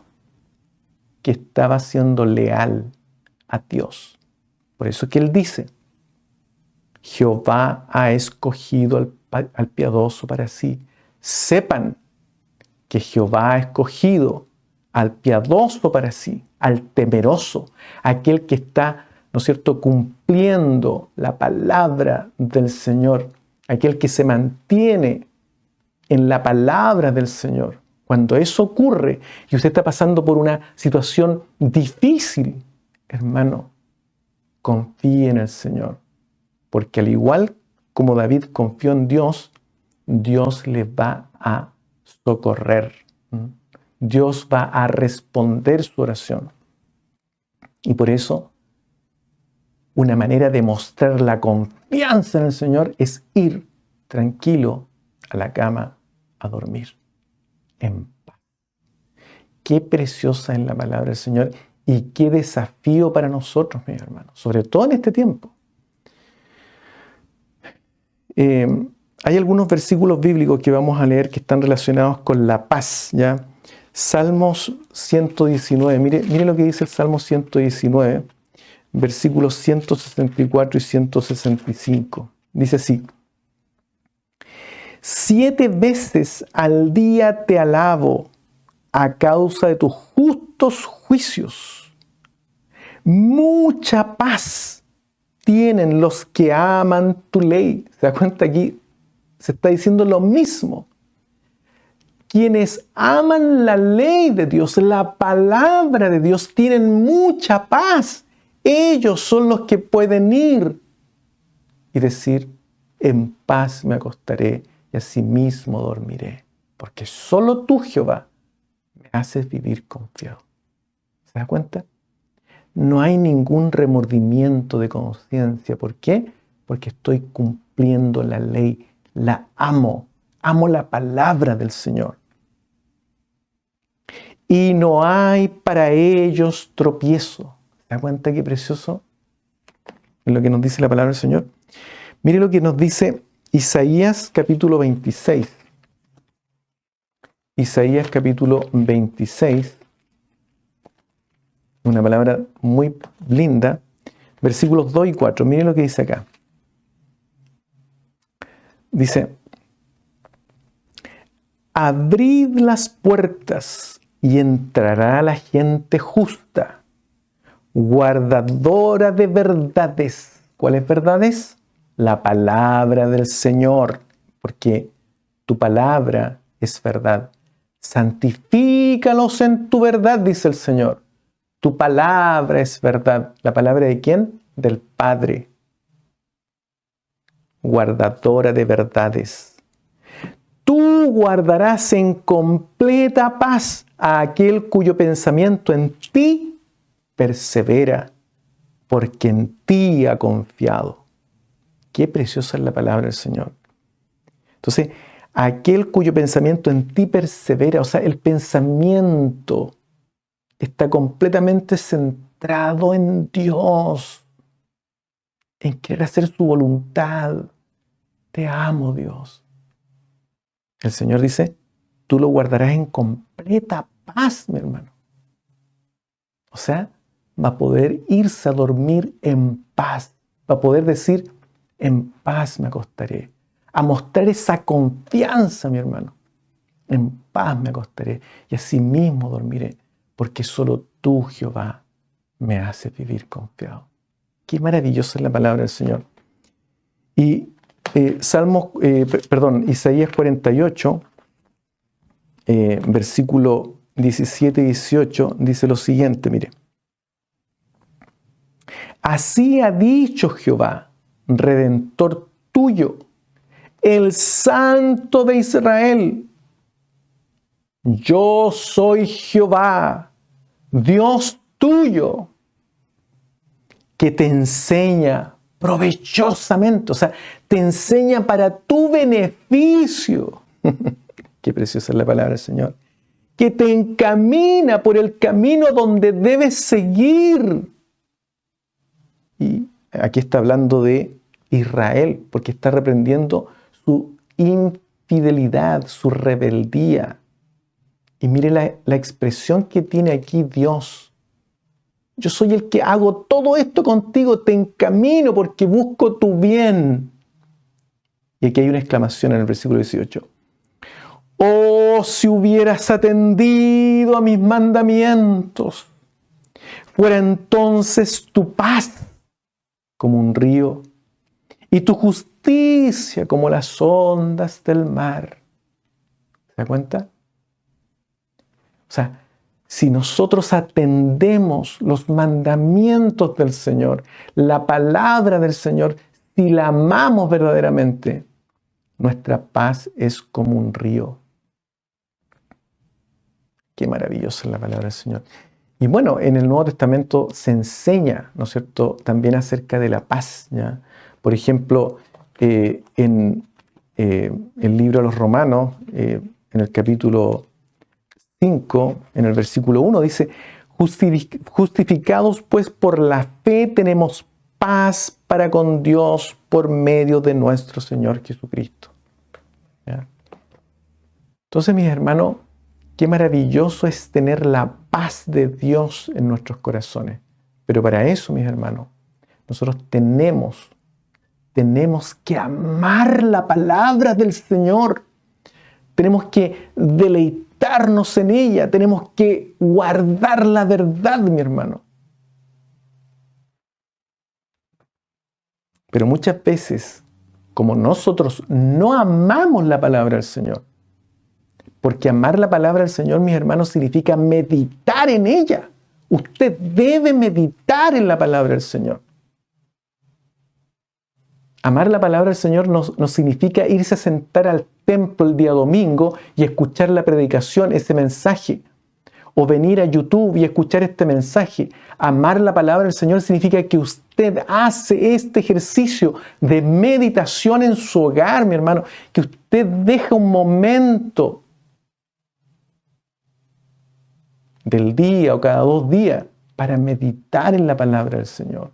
que estaba siendo leal a Dios. Por eso que él dice, Jehová ha escogido al piadoso para sí. Sepan que Jehová ha escogido al piadoso para sí, al temeroso, aquel que está, ¿no es cierto?, cumpliendo la palabra del Señor, aquel que se mantiene en la palabra del Señor. Cuando eso ocurre y usted está pasando por una situación difícil, hermano, confíe en el Señor, porque al igual como David confió en Dios, Dios le va a socorrer. Dios va a responder su oración. Y por eso, una manera de mostrar la confianza en el Señor es ir tranquilo a la cama a dormir, en paz. Qué preciosa es la palabra del Señor y qué desafío para nosotros, mis hermanos, sobre todo en este tiempo. Hay algunos versículos bíblicos que vamos a leer que están relacionados con la paz, ¿ya? Salmos 119, mire lo que dice el Salmo 119, versículos 164 y 165. Dice así: 7 veces al día te alabo a causa de tus justos juicios. Mucha paz tienen los que aman tu ley. ¿Se da cuenta? Aquí se está diciendo lo mismo. Quienes aman la ley de Dios, la palabra de Dios, tienen mucha paz. Ellos son los que pueden ir y decir, en paz me acostaré y asimismo dormiré. Porque solo tú, Jehová, me haces vivir confiado. ¿Se da cuenta? No hay ningún remordimiento de conciencia. ¿Por qué? Porque estoy cumpliendo la ley. La amo. Amo la palabra del Señor. Y no hay para ellos tropiezo. ¿Se da cuenta qué precioso es lo que nos dice la palabra del Señor? Mire lo que nos dice Isaías capítulo 26. Isaías capítulo 26. Una palabra muy linda. Versículos 2 y 4. Miren lo que dice acá. Dice: abrid las puertas y entrará la gente justa, guardadora de verdades. ¿Cuáles verdades? La palabra del Señor, porque tu palabra es verdad. Santifícalos en tu verdad, dice el Señor. Tu palabra es verdad. ¿La palabra de quién? Del Padre. Guardadora de verdades. Tú guardarás en completa paz a aquel cuyo pensamiento en ti persevera, porque en ti ha confiado. Qué preciosa es la palabra del Señor. Entonces, aquel cuyo pensamiento en ti persevera, o sea, el pensamiento está completamente centrado en Dios, en querer hacer su voluntad. Te amo, Dios. El Señor dice, tú lo guardarás en completa paz, mi hermano. O sea, va a poder irse a dormir en paz. Va a poder decir, en paz me acostaré. A mostrar esa confianza, mi hermano. En paz me acostaré y así mismo dormiré, porque solo tú, Jehová, me haces vivir confiado. Qué maravillosa es la palabra del Señor. Y Isaías 48, versículo 17 y 18, dice lo siguiente, mire. Así ha dicho Jehová, Redentor tuyo, el Santo de Israel. Yo soy Jehová, Dios tuyo, que te enseña provechosamente, o sea, te enseña para tu beneficio. Qué preciosa es la palabra del Señor. Que te encamina por el camino donde debes seguir. Y aquí está hablando de Israel, porque está reprendiendo su infidelidad, su rebeldía. Y mire la expresión que tiene aquí Dios. Yo soy el que hago todo esto contigo, te encamino porque busco tu bien. Y aquí hay una exclamación en el versículo 18. Oh, si hubieras atendido a mis mandamientos, fuera entonces tu paz como un río y tu justicia como las ondas del mar. ¿Se da cuenta? O sea, si nosotros atendemos los mandamientos del Señor, la palabra del Señor, si la amamos verdaderamente, nuestra paz es como un río. Qué maravillosa es la palabra del Señor. Y bueno, en el Nuevo Testamento se enseña, ¿no es cierto?, también acerca de la paz, ¿ya? Por ejemplo, en el libro de los Romanos, en el capítulo 5, en el versículo 1, dice, justificados pues por la fe tenemos paz para con Dios por medio de nuestro Señor Jesucristo. ¿Ya? Entonces, mis hermanos, qué maravilloso es tener la paz de Dios en nuestros corazones. Pero para eso, mis hermanos, nosotros tenemos que amar la palabra del Señor. Tenemos que deleitarnos en ella. Tenemos que guardar la verdad, mi hermano. Pero muchas veces, como nosotros no amamos la palabra del Señor, porque amar la palabra del Señor, mis hermanos, significa meditar en ella. Usted debe meditar en la palabra del Señor. Amar la palabra del Señor no significa irse a sentar al templo el día domingo y escuchar la predicación, ese mensaje. O venir a YouTube y escuchar este mensaje. Amar la palabra del Señor significa que usted hace este ejercicio de meditación en su hogar, mi hermano. Que usted deja un momento del día o cada 2 días para meditar en la palabra del Señor,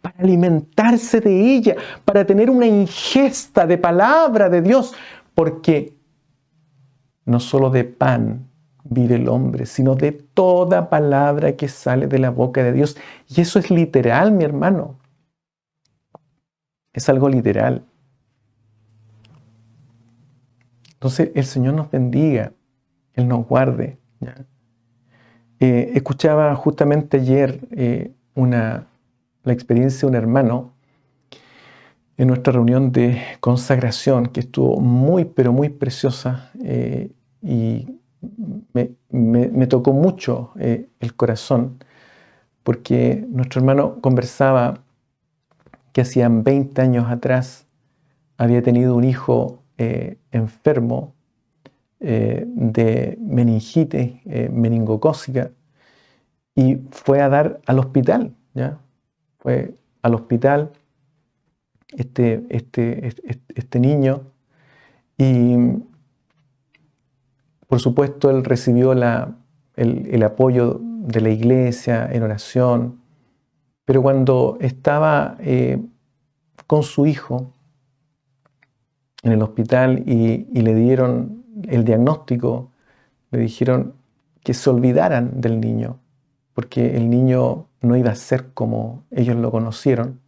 para alimentarse de ella, para tener una ingesta de palabra de Dios, porque no solo de pan vive el hombre, sino de toda palabra que sale de la boca de Dios. Y eso es literal, mi hermano. Es algo literal. Entonces, el Señor nos bendiga, Él nos guarde, ¿ya? Escuchaba justamente ayer la experiencia de un hermano en nuestra reunión de consagración, que estuvo muy, pero muy preciosa, y me tocó mucho el corazón, porque nuestro hermano conversaba que hacían 20 años atrás había tenido un hijo enfermo de meningitis meningocócica, y fue a dar al hospital, ¿ya? Fue al hospital este niño, y por supuesto él recibió el apoyo de la iglesia en oración, pero cuando estaba con su hijo en el hospital y le dieron el diagnóstico, le dijeron que se olvidaran del niño, porque el niño no iba a ser como ellos lo conocieron.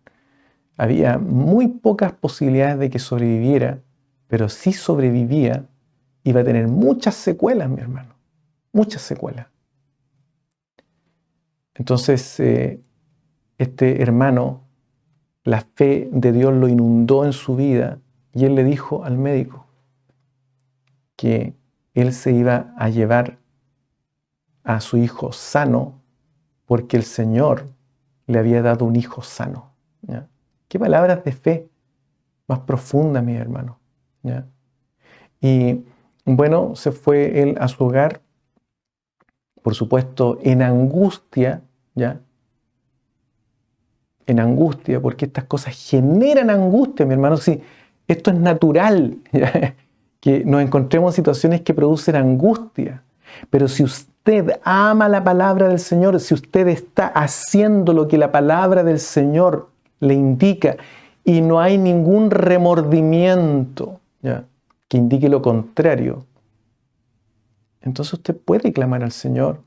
Había muy pocas posibilidades de que sobreviviera, pero si sobrevivía, iba a tener muchas secuelas, mi hermano, muchas secuelas. Entonces, este hermano, la fe de Dios lo inundó en su vida, y él le dijo al médico que él se iba a llevar a su hijo sano, porque el Señor le había dado un hijo sano, ¿ya? Qué palabras de fe más profundas, mi hermano, ¿ya? Y bueno, se fue él a su hogar, por supuesto, en angustia, ¿ya? En angustia, porque estas cosas generan angustia, mi hermano. Sí, esto es natural, ¿ya? Que nos encontremos en situaciones que producen angustia. Pero si usted ama la palabra del Señor, si usted está haciendo lo que la palabra del Señor le indica, y no hay ningún remordimiento, ¿ya?, que indique lo contrario, entonces usted puede clamar al Señor.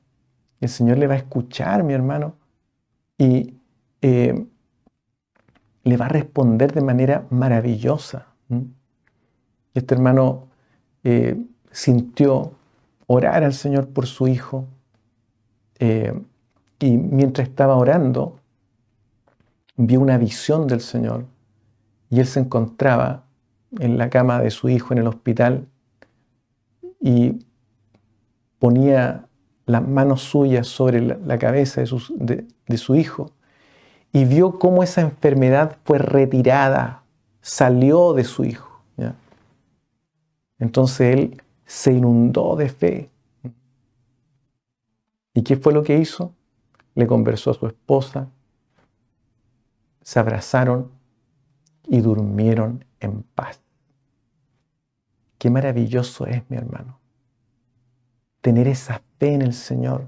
El Señor le va a escuchar, mi hermano, y le va a responder de manera maravillosa. Este hermano sintió orar al Señor por su hijo, y mientras estaba orando, vio una visión del Señor, y él se encontraba en la cama de su hijo en el hospital, y ponía las manos suyas sobre la cabeza de su hijo, y vio cómo esa enfermedad fue retirada, salió de su hijo, ¿ya? Entonces él se inundó de fe. ¿Y qué fue lo que hizo? Le conversó a su esposa, se abrazaron y durmieron en paz. Qué maravilloso es, mi hermano, tener esa fe en el Señor.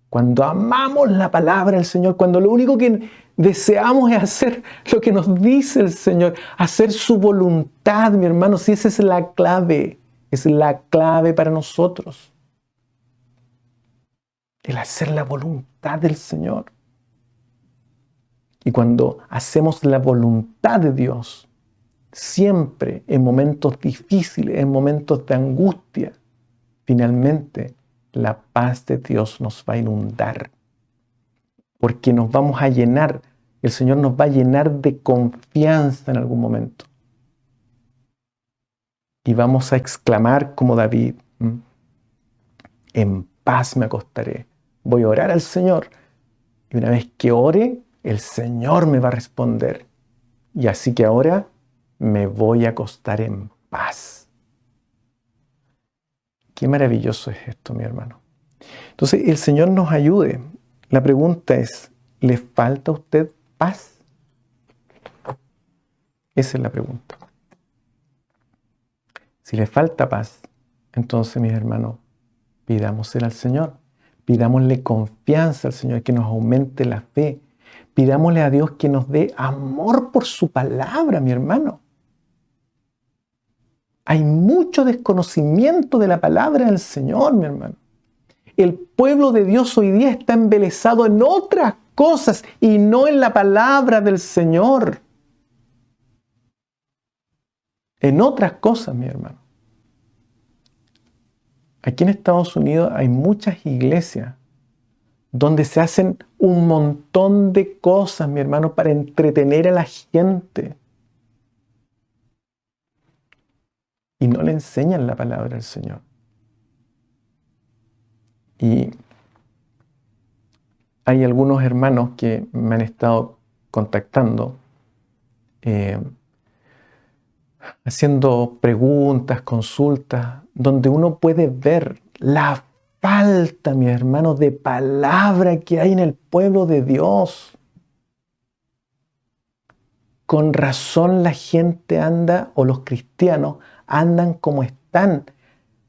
Cuando amamos la palabra del Señor, cuando lo único que deseamos es hacer lo que nos dice el Señor, hacer su voluntad, mi hermano. Si esa es la clave para nosotros. El hacer la voluntad del Señor. Y cuando hacemos la voluntad de Dios, siempre en momentos difíciles, en momentos de angustia, finalmente la paz de Dios nos va a inundar, porque nos vamos a llenar, el Señor nos va a llenar de confianza en algún momento. Y vamos a exclamar como David: en paz me acostaré. Voy a orar al Señor, y una vez que ore, el Señor me va a responder. Y así que ahora me voy a acostar en paz. Qué maravilloso es esto, mi hermano. Entonces, el Señor nos ayude. La pregunta es, ¿le falta a usted paz? Esa es la pregunta. Si le falta paz, entonces, mis hermanos, pidámosela al Señor. Pidámosle confianza al Señor, que nos aumente la fe. Pidámosle a Dios que nos dé amor por su palabra, mi hermano. Hay mucho desconocimiento de la palabra del Señor, mi hermano. el pueblo de Dios hoy día está embelesado en otras cosas y no en la palabra del Señor. En otras cosas, mi hermano. Aquí en Estados Unidos hay muchas iglesias donde se hacen un montón de cosas, mi hermano, para entretener a la gente. Y no le enseñan la palabra del Señor. Y hay algunos hermanos que me han estado contactando, haciendo preguntas, consultas, donde uno puede ver la falta, mi hermano, de palabra que hay en el pueblo de Dios. Con razón la gente anda, o los cristianos andan como están,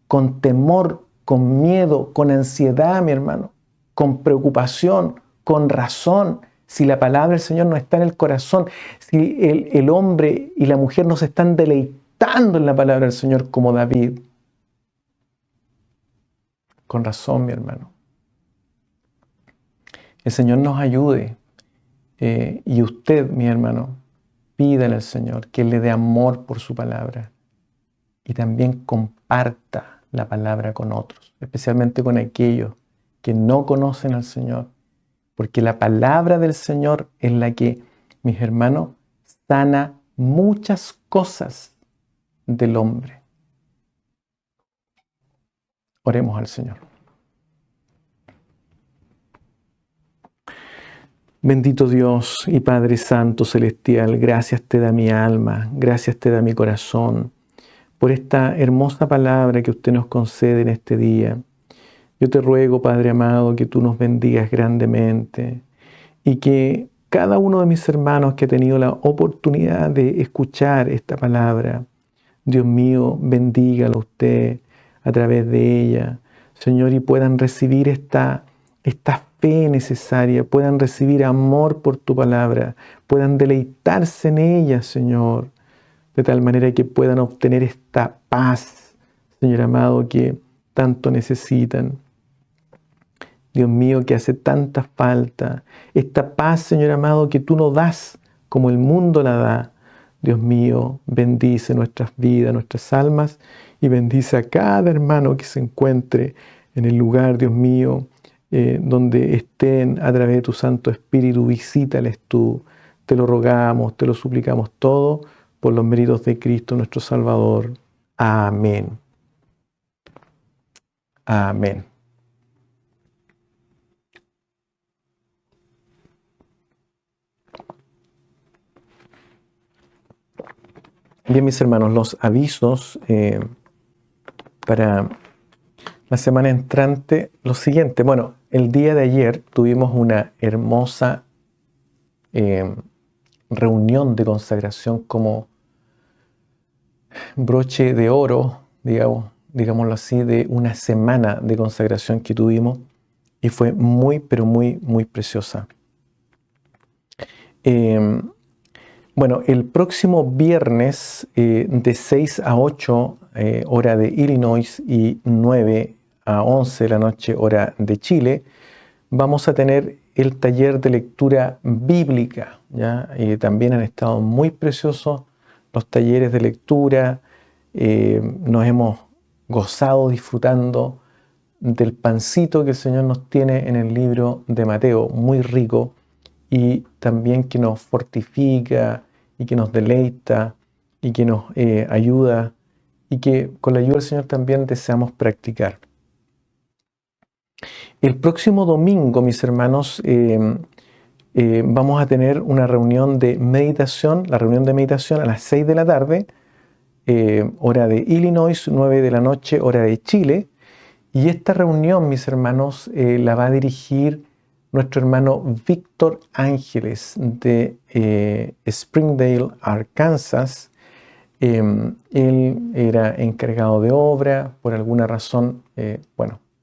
con temor, con miedo, con ansiedad, mi hermano, con preocupación, con razón. Si la palabra del Señor no está en el corazón, si el hombre y la mujer no se están deleitando en la palabra del Señor como David. Con razón, mi hermano. El Señor nos ayude. Y usted, mi hermano, pídale al Señor que Él le dé amor por su palabra. Y también comparta la palabra con otros, especialmente con aquellos que no conocen al Señor. Porque la palabra del Señor es la que, mis hermanos, sana muchas cosas del hombre. Oremos al Señor. Bendito Dios y Padre Santo Celestial, gracias te da mi alma, gracias te da mi corazón por esta hermosa palabra que usted nos concede en este día. Yo te ruego, Padre amado, que tú nos bendigas grandemente y que cada uno de mis hermanos que ha tenido la oportunidad de escuchar esta palabra, Dios mío, bendígalo usted a través de ella, Señor, y puedan recibir esta fe necesaria, puedan recibir amor por tu palabra, puedan deleitarse en ella, Señor, de tal manera que puedan obtener esta paz, Señor amado, que tanto necesitan. Dios mío, que hace tanta falta. Esta paz, Señor amado, que tú nos das como el mundo la da. Dios mío, bendice nuestras vidas, nuestras almas y bendice a cada hermano que se encuentre en el lugar, Dios mío, donde estén a través de tu Santo Espíritu. Visítales tú. Te lo rogamos, te lo suplicamos todo por los méritos de Cristo nuestro Salvador. Amén. Amén. Bien, mis hermanos, los avisos para la semana entrante, lo siguiente. Bueno, el día de ayer tuvimos una hermosa reunión de consagración como broche de oro, digámoslo así, de una semana de consagración que tuvimos y fue muy, pero muy, muy preciosa. Bueno, el próximo viernes de 6 a 8 hora de Illinois y 9 a 11 de la noche hora de Chile, vamos a tener el taller de lectura bíblica, ¿ya? También han estado muy preciosos los talleres de lectura, nos hemos gozado disfrutando del pancito que el Señor nos tiene en el libro de Mateo, muy rico, y también que nos fortifica y que nos deleita y que nos ayuda y que con la ayuda del Señor también deseamos practicar. El próximo domingo, mis hermanos, vamos a tener una reunión de meditación, la reunión de meditación a las 6 de la tarde, hora de Illinois, 9 de la noche, hora de Chile. Y esta reunión, mis hermanos, la va a dirigir nuestro hermano Víctor Ángeles de Springdale, Arkansas. Él era encargado de obra, por alguna razón,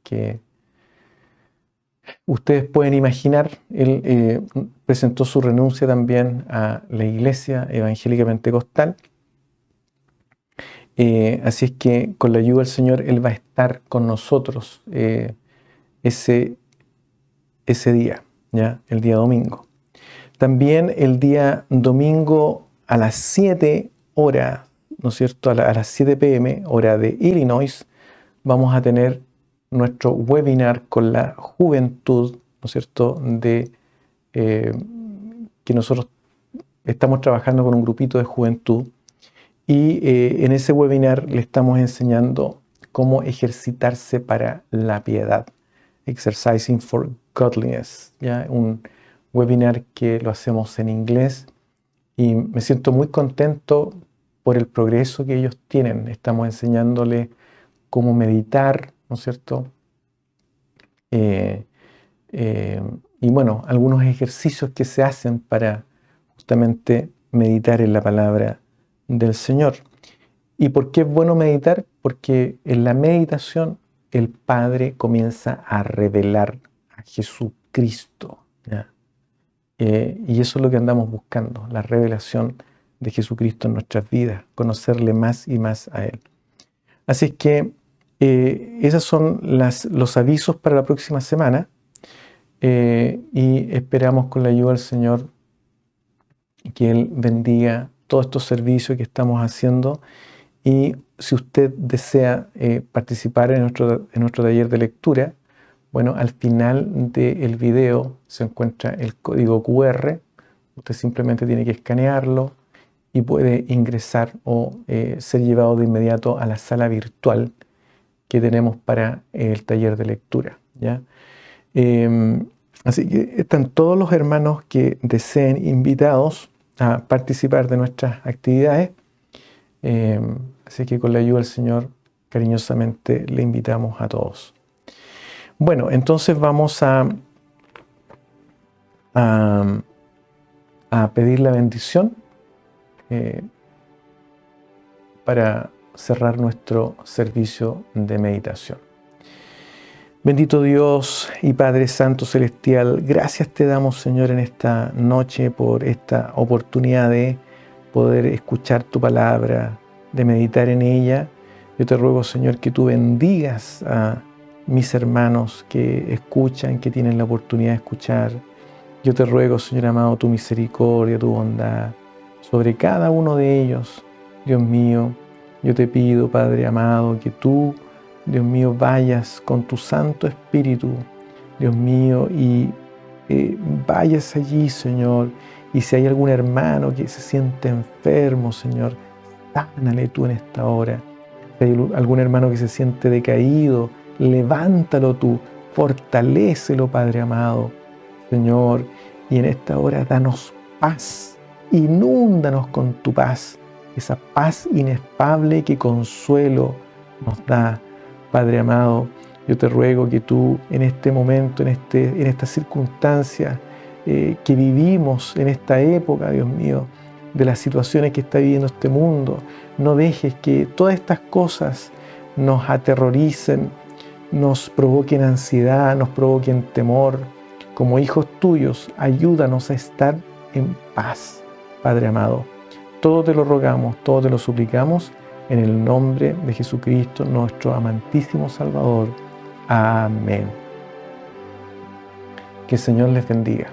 que ustedes pueden imaginar. Él presentó su renuncia también a la Iglesia Evangélica Pentecostal. Así es que con la ayuda del Señor Él va a estar con nosotros ese día, ¿ya? El día domingo. También el día domingo a las 7 horas, ¿no es cierto? A las 7 p.m., hora de Illinois, vamos a tener nuestro webinar con la juventud, ¿no es cierto? Que nosotros estamos trabajando con un grupito de juventud y en ese webinar le estamos enseñando cómo ejercitarse para la piedad. Exercising for Godliness, ¿ya? Un webinar que lo hacemos en inglés y me siento muy contento por el progreso que ellos tienen. Estamos enseñándoles cómo meditar, ¿no es cierto? Y bueno, algunos ejercicios que se hacen para justamente meditar en la palabra del Señor. ¿Y por qué es bueno meditar? Porque en la meditación el Padre comienza a revelar a Jesucristo, ¿ya? Y eso es lo que andamos buscando, la revelación de Jesucristo en nuestras vidas, conocerle más y más a Él. Así es que esos son los avisos para la próxima semana y esperamos con la ayuda del Señor que Él bendiga todos estos servicios que estamos haciendo. Y si usted desea participar en nuestro taller de lectura, bueno, al final del video se encuentra el código QR. Usted simplemente tiene que escanearlo y puede ingresar o ser llevado de inmediato a la sala virtual que tenemos para el taller de lectura, ¿ya? Así que están todos los hermanos que deseen invitados a participar de nuestras actividades. Así que con la ayuda del Señor, cariñosamente le invitamos a todos. Bueno, entonces vamos a pedir la bendición para cerrar nuestro servicio de meditación. Bendito Dios y Padre Santo Celestial, gracias te damos, Señor, en esta noche por esta oportunidad de poder escuchar tu palabra, de meditar en ella. Yo te ruego, Señor, que tú bendigas a mis hermanos que escuchan, que tienen la oportunidad de escuchar. Yo te ruego, Señor amado, tu misericordia, tu bondad sobre cada uno de ellos. Dios mío, yo te pido, Padre amado, que tú, Dios mío, vayas con tu Santo Espíritu, Dios mío, y vayas allí, Señor. Y si hay algún hermano que se siente enfermo, Señor, sánale tú en esta hora. Si hay algún hermano que se siente decaído, levántalo tú, fortalécelo, Padre amado, Señor. Y en esta hora danos paz, inúndanos con tu paz, esa paz inefable que consuelo nos da, Padre amado. Yo te ruego que tú en este momento, en esta circunstancia que vivimos en esta época, Dios mío, de las situaciones que está viviendo este mundo, no dejes que todas estas cosas nos aterroricen, nos provoquen ansiedad, nos provoquen temor. Como hijos tuyos, ayúdanos a estar en paz, Padre amado. Todo te lo rogamos, todo te lo suplicamos, en el nombre de Jesucristo, nuestro amantísimo Salvador. Amén. Que el Señor les bendiga.